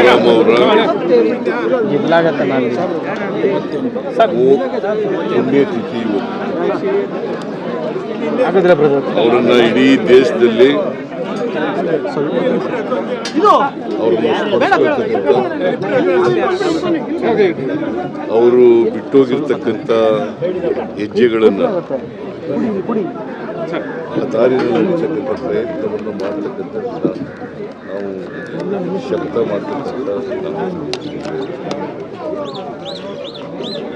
ಜಗಜೀವನ್ ಅವರ ಪುಣ್ಯತಿಥಿ ಅವರನ್ನ ಇಡೀ ದೇಶದಲ್ಲಿ ಅವರು ಬಿಟ್ಟೋಗಿರ್ತಕ್ಕಂಥ ಹೆಜ್ಜೆಗಳನ್ನು ದಾರಿಯಲ್ಲಿ ನಡೀತಕ್ಕಂಥ ಪ್ರಯತ್ನವನ್ನು ಮಾಡ್ತಕ್ಕಂಥದ್ದನ್ನ ನಾವು ಶಬ್ದ ಮಾಡ್ತಕ್ಕಂಥ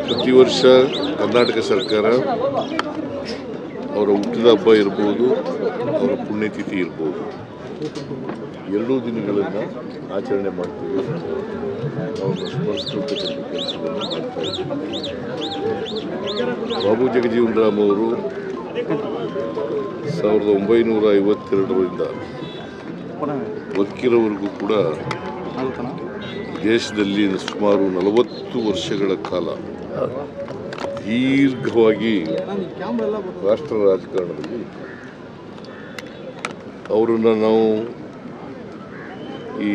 ಪ್ರತಿ ವರ್ಷ ಕರ್ನಾಟಕ ಸರ್ಕಾರ ಅವರ ಹುಟ್ಟಿದ ಹಬ್ಬ ಇರ್ಬೋದು, ಅವರ ಪುಣ್ಯತಿಥಿ ಇರ್ಬೋದು, ಎರಡೂ ದಿನಗಳನ್ನು ಆಚರಣೆ ಮಾಡ್ತೀವಿ. ಅವ್ರನ್ನ ಸ್ಮರಿಸ್ತಕ್ಕಂಥ ಕೆಲಸವನ್ನು ಮಾಡ್ತಾ ಇದ್ದೀವಿ. ಬಾಬು ಜಗಜೀವನ್ ರಾಮ್ ಅವರು 1952ರಿಂದ ಬದುಕಿರೋವರೆಗೂ ಕೂಡ ದೇಶದಲ್ಲಿ ಸುಮಾರು 40 ವರ್ಷಗಳ ಕಾಲ ದೀರ್ಘವಾಗಿ ರಾಷ್ಟ್ರ ರಾಜಕಾರಣದಲ್ಲಿ ಅವರನ್ನು ನಾವು ಈ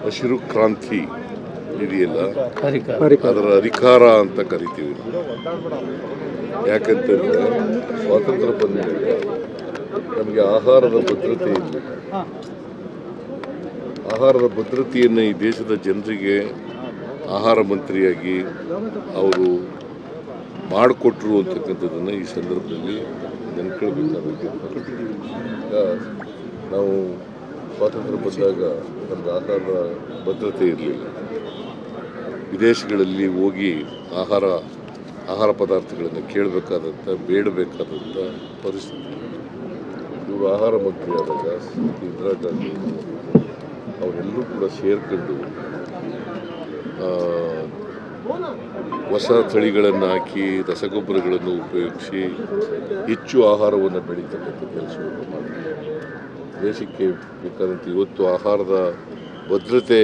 ಹಸಿರು ಕ್ರಾಂತಿ ಇದೆಯಲ್ಲ ಅದರ ಅಧಿಕಾರ ಅಂತ ಕರಿತೀವಿ. ಯಾಕಂತಂದರೆ ಸ್ವಾತಂತ್ರ್ಯ ಬಂದ ಮೇಲೆ ನಮಗೆ ಆಹಾರದ ಭದ್ರತೆ ಇಲ್ಲ. ಆಹಾರದ ಭದ್ರತೆಯನ್ನು ಈ ದೇಶದ ಜನರಿಗೆ ಆಹಾರ ಮಂತ್ರಿಯಾಗಿ ಅವರು ಮಾಡಿಕೊಟ್ರು ಅಂತಕ್ಕಂಥದ್ದನ್ನು ಈ ಸಂದರ್ಭದಲ್ಲಿ ನೆನ್ಕೊಳ್ಬೇಕಾಗುತ್ತೆ. ಈಗ ನಾವು ಸ್ವಾತಂತ್ರ್ಯ ಬಂದಾಗ ನಮ್ಗೆ ಆಹಾರದ ಭದ್ರತೆ ಇರಲಿಲ್ಲ. ವಿದೇಶಗಳಲ್ಲಿ ಹೋಗಿ ಆಹಾರ ಪದಾರ್ಥಗಳನ್ನು ಕೇಳಬೇಕಾದಂಥ ಬೇಡಬೇಕಾದಂಥ ಪರಿಸ್ಥಿತಿ. ಇವರು ಆಹಾರ ಮಂತ್ರಿ ಆದಾಗ ಇಂದಿರಾ ಗಾಂಧಿ ಅವರೆಲ್ಲರೂ ಕೂಡ ಸೇರ್ಕೊಂಡು ಹೊಸ ತಳಿಗಳನ್ನು ಹಾಕಿ ರಸಗೊಬ್ಬರಗಳನ್ನು ಉಪಯೋಗಿಸಿ ಹೆಚ್ಚು ಆಹಾರವನ್ನು ಬೆಳೀತಕ್ಕಂಥ ಕೆಲಸವನ್ನು ಮಾಡ್ತಾರೆ. ದೇಶಕ್ಕೆ ಬೇಕಾದಂಥ ಇವತ್ತು ಆಹಾರದ ಭದ್ರತೆ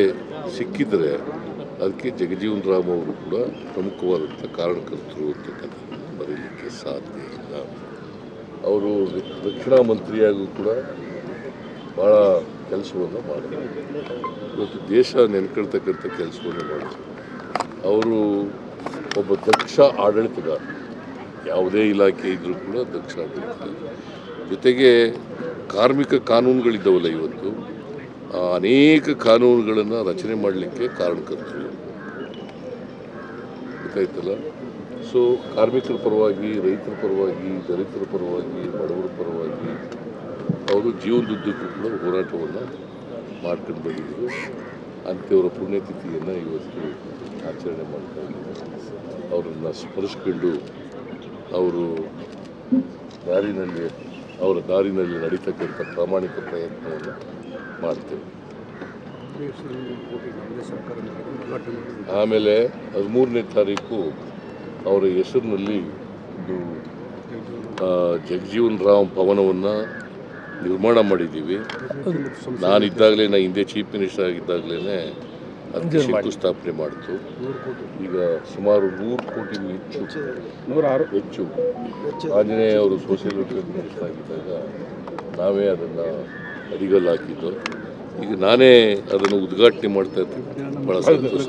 ಸಿಕ್ಕಿದರೆ ಅದಕ್ಕೆ ಜಗಜೀವನ್ ರಾಮ್ ಅವರು ಕೂಡ ಪ್ರಮುಖವಾದಂಥ ಕಾರಣಕರ್ತರು ಅಂತಕ್ಕಂಥದ್ದನ್ನು ಬರೀಲಿಕ್ಕೆ ಸಾಧ್ಯ ಇಲ್ಲ. ಅವರು ರಕ್ಷಣಾ ಮಂತ್ರಿಯಾಗೂ ಕೂಡ ಭಾಳ ಕೆಲಸವನ್ನು ಮಾಡಿದ್ರು. ಇವತ್ತು ದೇಶ ನೆನ್ಕೊಳ್ತಕ್ಕಂಥ ಕೆಲಸವನ್ನು ಮಾಡಿದ್ರು. ಅವರು ಒಬ್ಬ ದಕ್ಷ ಆಡಳಿತಗಾರ, ಯಾವುದೇ ಇಲಾಖೆ ಇದ್ದರೂ ಕೂಡ ದಕ್ಷ ಆಡಳಿತಗಾರ. ಜೊತೆಗೆ ಕಾರ್ಮಿಕ ಕಾನೂನುಗಳಿದ್ದಾವಲ್ಲ, ಇವತ್ತು ಅನೇಕ ಕಾನೂನುಗಳನ್ನು ರಚನೆ ಮಾಡಲಿಕ್ಕೆ ಕಾರಣಕರ್ತರು. ಗೊತ್ತಾಯ್ತಲ್ಲ? ಸೊ ಕಾರ್ಮಿಕರ ಪರವಾಗಿ, ರೈತರ ಪರವಾಗಿ, ದಲಿತರ ಪರವಾಗಿ, ಬಡವರ ಪರವಾಗಿ ಅವರು ಜೀವನದುದ್ದಕ್ಕೂ ಕೂಡ ಹೋರಾಟವನ್ನು ಮಾಡ್ಕೊಂಡು ಬಂದಿದ್ದರು. ಅಂಥವರ ಪುಣ್ಯತಿಥಿಯನ್ನು ಇವತ್ತು ಆಚರಣೆ ಮಾಡ್ತಾ ಇದ್ದೀವಿ. ಅವರನ್ನು ಸ್ಮರಿಸ್ಕೊಂಡು ಅವರ ದಾರಿನಲ್ಲಿ ನಡೀತಕ್ಕಂಥ ಪ್ರಾಮಾಣಿಕ ಪ್ರಯತ್ನವನ್ನು ಮಾಡ್ತೇವೆ. ಆಮೇಲೆ 13ನೇ ತಾರೀಕು ಅವರ ಹೆಸರಿನಲ್ಲಿ ಒಂದು ಜಗಜೀವನ್ ರಾಮ್ ಭವನವನ್ನು ನಿರ್ಮಾಣ ಮಾಡಿದ್ದೀವಿ. ನಾನಿದ್ದಾಗಲೇ, ಹಿಂದೆ ಚೀಫ್ ಮಿನಿಸ್ಟರ್ ಆಗಿದ್ದಾಗಲೇ ಅದಕ್ಕೆ ಶಂಕುಸ್ಥಾಪನೆ ಮಾಡಿತು. ಈಗ ಸುಮಾರು 100 ಕೋಟಿಗೂ ಹೆಚ್ಚು ಆಂಜನೇಯ ಅವರು ಸೋಷಿಯಲ್ ವೆಲ್ಫೇರ್ ಮಿನಿಸ್ಟರ್ ಆಗಿದ್ದಾಗ ನಾವೇ ಅದನ್ನು ಅಡಿಗಲ್ಲು ಹಾಕಿದ್ದು. ಈಗ ನಾನೇ ಅದನ್ನು ಉದ್ಘಾಟನೆ ಮಾಡ್ತಾ ಇದ್ದೀನಿ. ಭಾಳ ಸಂತೋಷ.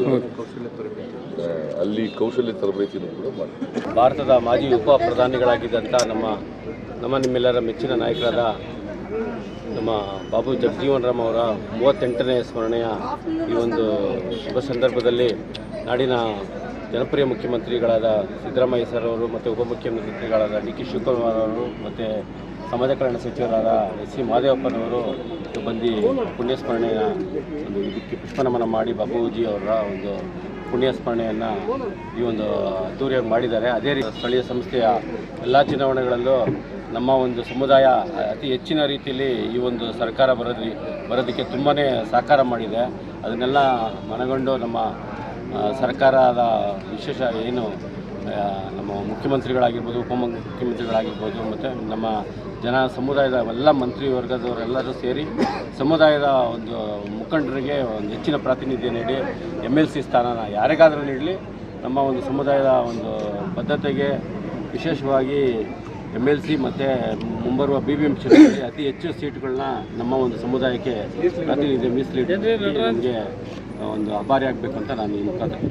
ಅಲ್ಲಿ ಕೌಶಲ್ಯ ತರಬೇತಿನೂ ಕೂಡ ಮಾಡ್ತೀವಿ. ಭಾರತದ ಮಾಜಿ ಉಪ ಪ್ರಧಾನಿಗಳಾಗಿದ್ದಂಥ ನಿಮ್ಮೆಲ್ಲರ ಮೆಚ್ಚಿನ ನಾಯಕರಾದ ನಮ್ಮ ಬಾಬು ಜಗಜೀವನ್ ರಾಮ್ ಅವರ 38ನೇ ಸ್ಮರಣೆಯ ಈ ಒಂದು ಶುಭ ಸಂದರ್ಭದಲ್ಲಿ ನಾಡಿನ ಜನಪ್ರಿಯ ಮುಖ್ಯಮಂತ್ರಿಗಳಾದ ಸಿದ್ದರಾಮಯ್ಯ ಸರ್ ಅವರು ಮತ್ತು ಉಪಮುಖ್ಯಮಂತ್ರಿಗಳಾದ ಡಿ.ಕೆ. ಶಿವಕುಮಾರ್ ಅವರು ಮತ್ತು ಸಮಾಜ ಕಲ್ಯಾಣ ಸಚಿವರಾದ ಎಸ್.ಸಿ. ಮಹದೇವಪ್ಪನವರು ಬಂದು ಪುಣ್ಯಸ್ಮರಣೆಯ ಒಂದು ಇದಕ್ಕೆ ಪುಷ್ಪನಮನ ಮಾಡಿ ಬಾಬೂಜಿ ಅವರ ಒಂದು ಪುಣ್ಯಸ್ಮರಣೆಯನ್ನು ಈ ಒಂದು ಅದ್ದೂರಿಯಾಗಿ ಮಾಡಿದ್ದಾರೆ. ಅದೇ ರೀತಿ ಸ್ಥಳೀಯ ಸಂಸ್ಥೆಯ ಎಲ್ಲ ಚುನಾವಣೆಗಳಲ್ಲೂ ನಮ್ಮ ಒಂದು ಸಮುದಾಯ ಅತಿ ಹೆಚ್ಚಿನ ರೀತಿಯಲ್ಲಿ ಈ ಒಂದು ಸರ್ಕಾರ ಬರೋದಕ್ಕೆ ತುಂಬಾ ಸಹಕಾರ ಮಾಡಿದೆ. ಅದನ್ನೆಲ್ಲ ಮನಗಂಡು ನಮ್ಮ ಸರ್ಕಾರದ ವಿಶೇಷ ಏನು ನಮ್ಮ ಮುಖ್ಯಮಂತ್ರಿಗಳಾಗಿರ್ಬೋದು, ಉಪಮುಖ್ಯಮಂತ್ರಿಗಳಾಗಿರ್ಬೋದು ಮತ್ತು ನಮ್ಮ ಸಮುದಾಯದ ಎಲ್ಲ ಮಂತ್ರಿ ವರ್ಗದವರೆಲ್ಲರೂ ಸೇರಿ ಸಮುದಾಯದ ಒಂದು ಮುಖಂಡರಿಗೆ ಒಂದು ಹೆಚ್ಚಿನ ಪ್ರಾತಿನಿಧ್ಯ ನೀಡಿ MLC ಸ್ಥಾನನ ಯಾರಿಗಾದರೂ ನೀಡಲಿ, ನಮ್ಮ ಒಂದು ಸಮುದಾಯದ ಒಂದು ಬದ್ಧತೆಗೆ ವಿಶೇಷವಾಗಿ MLC ಮತ್ತು ಮುಂಬರುವ BBM ಚುನಾವಣೆಯಲ್ಲಿ ಅತಿ ಹೆಚ್ಚು ಸೀಟ್ಗಳನ್ನ ನಮ್ಮ ಒಂದು ಸಮುದಾಯಕ್ಕೆ ಪ್ರಾತಿನಿಧ್ಯ ಮೀಸಲಿಟ್ಟು ನಮಗೆ ಒಂದು ಆಭಾರಿ ಆಗಬೇಕು ಅಂತ ನಾನು ಈ ಮುಖಾಂತರ